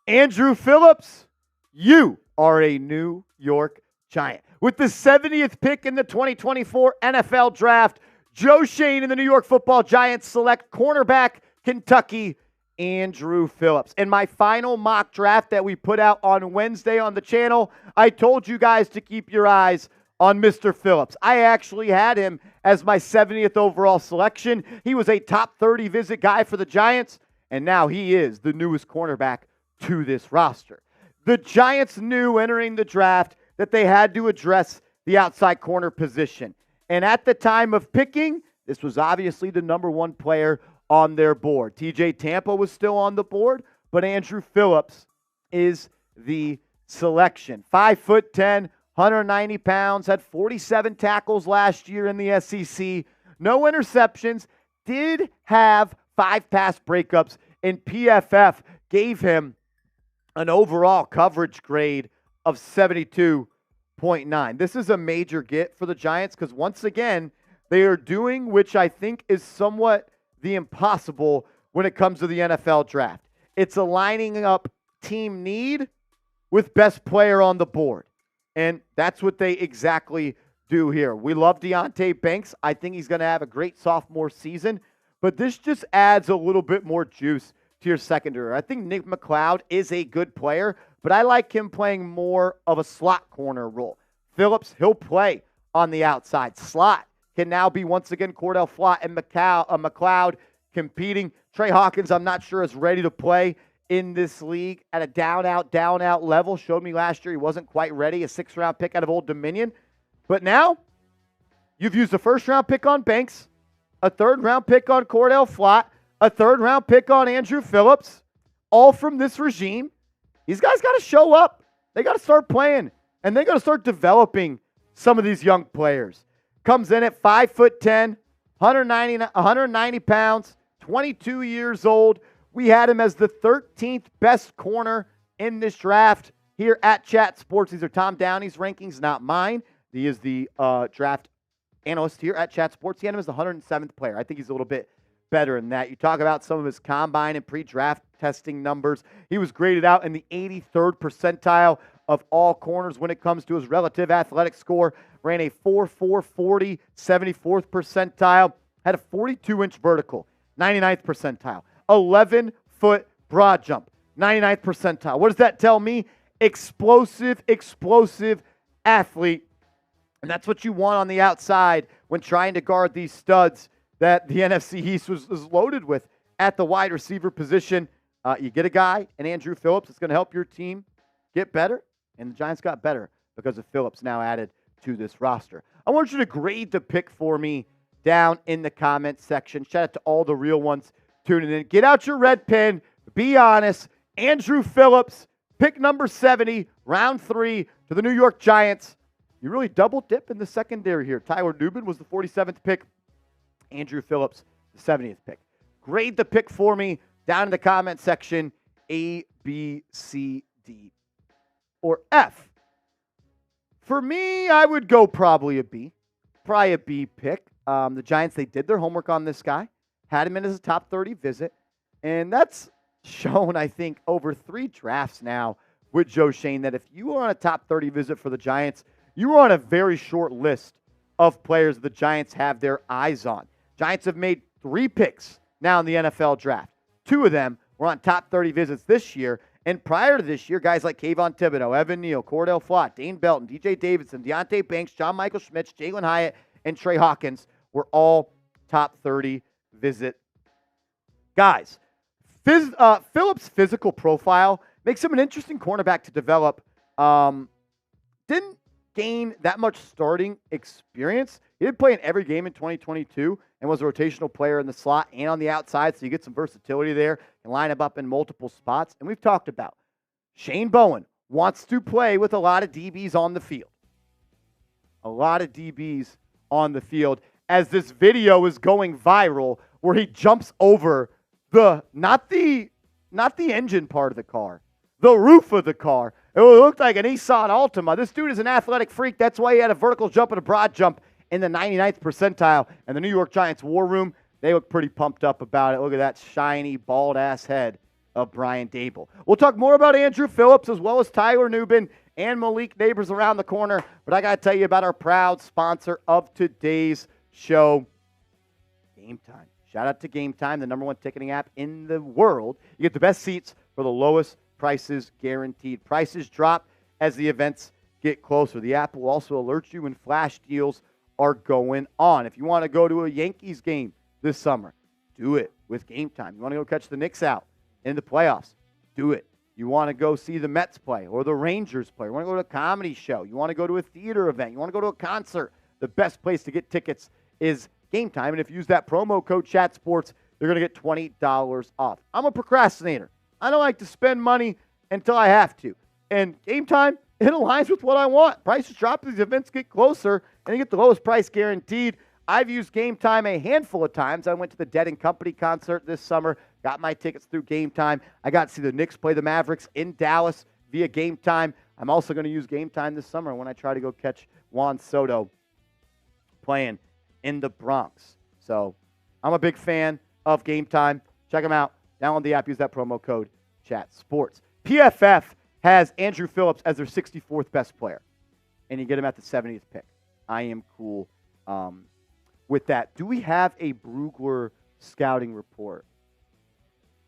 Andru Phillips, you are a New York Giant. With the 70th pick in the 2024 NFL Draft, Joe Schoen and the New York Football Giants select cornerback, Kentucky, Andru Phillips. In my final mock draft that we put out on Wednesday on the channel, I told you guys to keep your eyes on Mr. Phillips. I actually had him as my 70th overall selection. He was a top 30 visit guy for the Giants, and now he is the newest cornerback to this roster. The Giants knew entering the draft that they had to address the outside corner position. And at the time of picking, this was obviously the number one player on their board. TJ Tampa was still on the board, but Andru Phillips is the selection. 5'10", 190 pounds, had 47 tackles last year in the SEC. No interceptions, did have 5 pass breakups, and PFF gave him an overall coverage grade of 72.9. This is a major get for the Giants because once again, they are doing which I think is somewhat the impossible when it comes to the NFL draft. It's aligning up team need with best player on the board. And that's what they exactly do here. We love Deonte Banks. I think he's going to have a great sophomore season, but this just adds a little bit more juice to your secondary. I think Nick McLeod is a good player, but I like him playing more of a slot corner role. Phillips, he'll play on the outside. Slot can now be once again Cordell Flott and McLeod competing. Trey Hawkins, I'm not sure is ready to play in this league at a down-out level. Showed me last year he wasn't quite ready. A 6th-round pick out of Old Dominion. But now, you've used a 1st-round pick on Banks, a 3rd-round pick on Cordell Flott, a 3rd-round pick on Andru Phillips, all from this regime. These guys got to show up. They got to start playing, and they got to start developing some of these young players. Comes in at 5'10", 190 pounds, 22 years old. We had him as the 13th best corner in this draft here at Chat Sports. These are Tom Downey's rankings, not mine. He is the draft analyst here at Chat Sports. He had him as the 107th player. I think he's a little bit better than that. You talk about some of his combine and pre-draft testing numbers. He was graded out in the 83rd percentile of all corners when it comes to his relative athletic score. Ran a 4.4 40, 74th percentile. Had a 42-inch vertical, 99th percentile. 11-foot broad jump, 99th percentile. What does that tell me? Explosive athlete. And that's what you want on the outside when trying to guard these studs that the NFC East was loaded with at the wide receiver position. You get a guy, and Andru Phillips, that's going to help your team get better. And the Giants got better because of Phillips now added to this roster. I want you to grade the pick for me down in the comments section. Shout out to all the real ones tuning in. Get out your red pen. Be honest. Andru Phillips, pick number 70, round 3 to the New York Giants. You really double dip in the secondary here. Tyler Nubin was the 47th pick. Andru Phillips, the 70th pick. Grade the pick for me down in the comment section. A, B, C, D, or F. For me, I would go probably a B. Probably a B pick. The Giants, they did their homework on this guy. Had him in as a top 30 visit. And that's shown, I think, over 3 drafts now with Joe Schoen that if you were on a top 30 visit for the Giants, you were on a very short list of players the Giants have their eyes on. Giants have made 3 picks now in the NFL draft. 2 of them were on top 30 visits this year. And prior to this year, guys like Kayvon Thibodeau, Evan Neal, Cordell Flott, Dane Belton, DJ Davidson, Deonte Banks, John Michael Schmitz, Jalen Hyatt, and Trey Hawkins were all top 30 visit guys. Phillips' physical profile makes him an interesting cornerback to develop. Didn't gain that much starting experience. He did play in every game in 2022 and was a rotational player in the slot and on the outside, so you get some versatility there and line him up in multiple spots. And we've talked about Shane Bowen wants to play with a lot of DBs on the field. A lot of DBs on the field as this video is going viral where he jumps over not the engine part of the car, the roof of the car. It looked like an Nissan Altima. This dude is an athletic freak. That's why he had a vertical jump and a broad jump in the 99th percentile. And the New York Giants war room, they look pretty pumped up about it. Look at that shiny, bald-ass head of Brian Daboll. We'll talk more about Andru Phillips as well as Tyler Nubin and Malik Nabers around the corner. But I got to tell you about our proud sponsor of today's show, Game Time. Shout out to Game Time, the #1 ticketing app in the world. You get the best seats for the lowest prices guaranteed. Prices drop as the events get closer. The app will also alert you when flash deals are going on. If you want to go to a Yankees game this summer, do it with Game Time. You want to go catch the Knicks out in the playoffs, do it. You want to go see the Mets play or the Rangers play. You want to go to a comedy show. You want to go to a theater event. You want to go to a concert. The best place to get tickets is Game Time. And if you use that promo code ChatSports, you're going to get $20 off. I'm a procrastinator. I don't like to spend money until I have to. And Game Time, it aligns with what I want. Prices drop as these events get closer, and you get the lowest price guaranteed. I've used Game Time a handful of times. I went to the Dead & Company concert this summer, got my tickets through Game Time. I got to see the Knicks play the Mavericks in Dallas via Game Time. I'm also going to use Game Time this summer when I try to go catch Juan Soto playing in the Bronx. So I'm a big fan of Game Time. Check them out. Download the app. Use that promo code ChatSports. PFF has Andru Phillips as their 64th best player, and you get him at the 70th pick. I am cool with that. Do we have a Brugler scouting report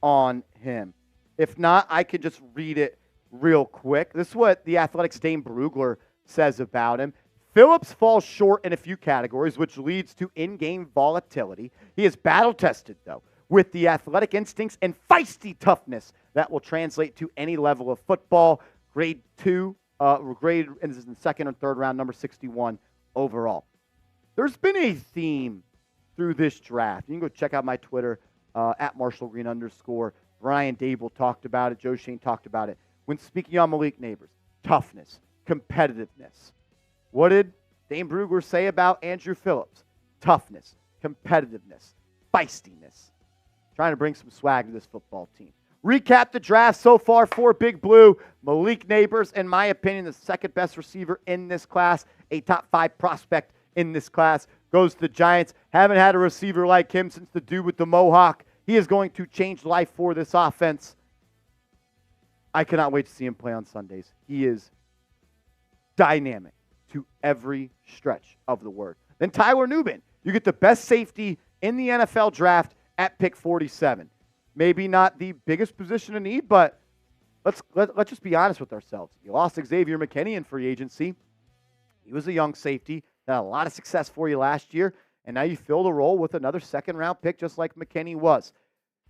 on him? If not, I could just read it real quick. This is what the Athletics' Dane Brugler says about him. Phillips falls short in a few categories, which leads to in-game volatility. He is battle-tested, though, with the athletic instincts and feisty toughness that will translate to any level of football. Grade in the second or third round, number 61 overall. There's been a theme through this draft. You can go check out my Twitter, at @MarshallGreen_. Brian Daboll talked about it. Joe Schoen talked about it. When speaking on Malik Nabers, toughness, competitiveness. What did Dane Brugler say about Andru Phillips? Toughness, competitiveness, feistiness. Trying to bring some swag to this football team. Recap the draft so far for Big Blue. Malik Nabers, in my opinion, the second best receiver in this class, a top 5 prospect in this class, goes to the Giants. Haven't had a receiver like him since the dude with the mohawk. He is going to change life for this offense. I cannot wait to see him play on Sundays. He is dynamic to every stretch of the word. Then Tyler Nubin. You get the best safety in the NFL draft at pick 47. Maybe not the biggest position of need, but let's just be honest with ourselves. You lost Xavier McKinney in free agency. He was a young safety that had a lot of success for you last year, and now you fill the role with another second-round pick just like McKinney was.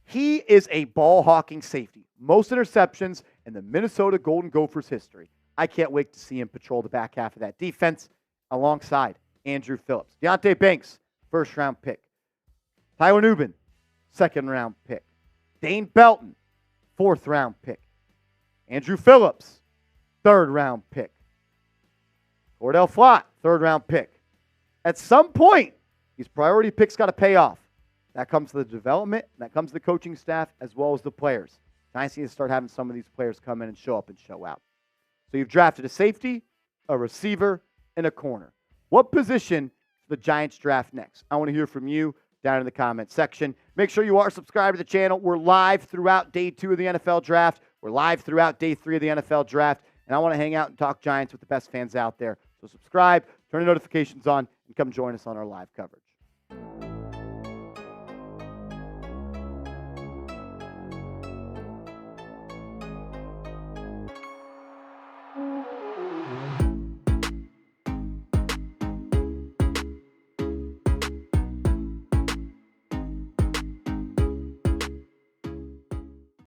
He is a ball-hawking safety. Most interceptions in the Minnesota Golden Gophers history. I can't wait to see him patrol the back half of that defense alongside Andru Phillips. Deonte Banks, first-round pick. Tyler Nubin, second-round pick. Dane Belton, fourth-round pick. Andru Phillips, third-round pick. Cordell Flott, third-round pick. At some point, these priority picks got to pay off. That comes to the development, that comes to the coaching staff, as well as the players. Giants need to start having some of these players come in and show up and show out. So you've drafted a safety, a receiver, and a corner. What position does the Giants draft next? I want to hear from you down in the comment section. Make sure you are subscribed to the channel. We're live throughout day 2 of the NFL draft. We're live throughout day 3 of the NFL draft. And I want to hang out and talk Giants with the best fans out there. So subscribe, turn the notifications on, and come join us on our live coverage.